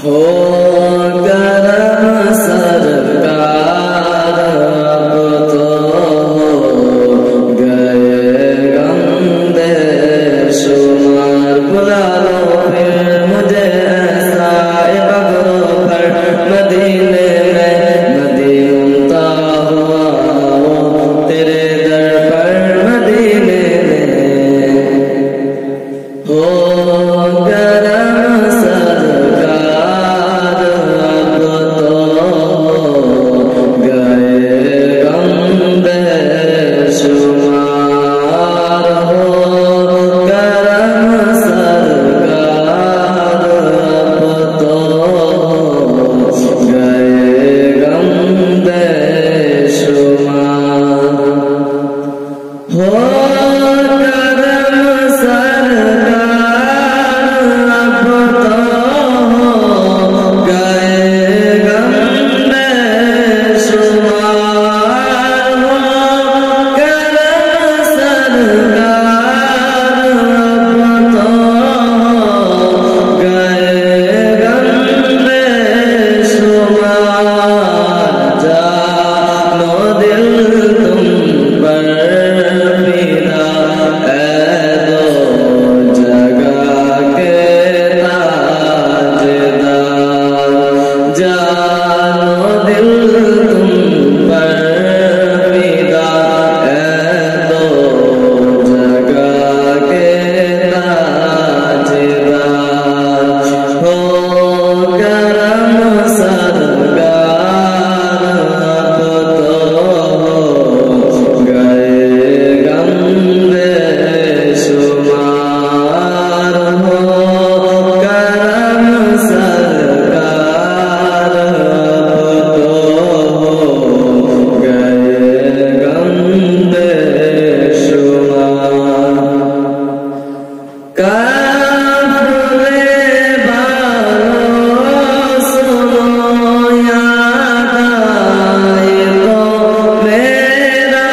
हो करम सरकार अब तो हो गए गंदे शुमार बुला लो फिर मुझे ऐसा बगरो पर मदीने में मदीनता हुआ वो तेरे दर पर मदीने में हो करम सरकार अब तो गए गंदे शुमार हो करम सरकार अब तो गए गंदे शुमार हो करम सरकार अब तो गए गंदे शुमार हो करम सरकार अब तो गए गंदे शुमार जानो दिल तुम पर फिदा है दो जगह के ताजदार जानो दिल तुम पर फिदा है दो जगह के ताजदार हो करम सरकार अब तो गए गंदे शुमार हो करम सरकार अब तो गए गंदे शुमार काफ़िले वालों सुनो याद आए तो मेरा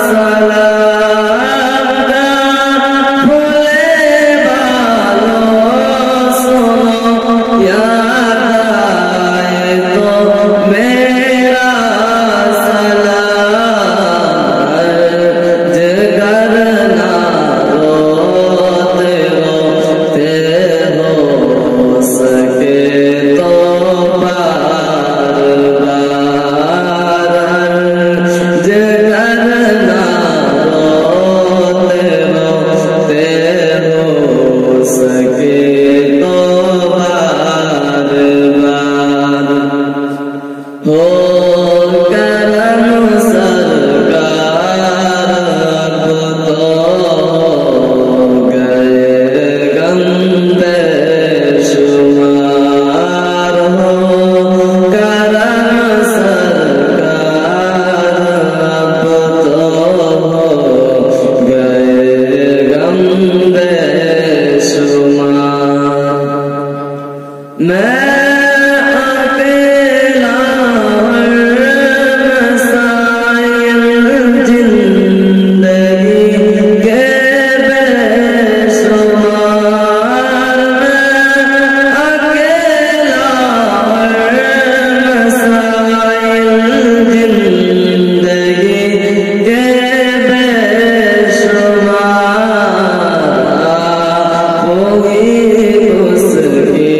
सलाम काफ़िले वालों सुनो याद आए तो मेरा सलाम जिगर ना रोते रोते हो सके तो बार बार जिगर ना रोते रोते हो सके तो बार बार हो करम सरकार अब तो गए गंदे शुमार हो करम सरकार अब तो गए गंदे शुमार मैं अकेला मसाइल जिंदगी के बेशुमार मैं अकेला मसाइल जिंदगी के बेशुमार होगी उसकी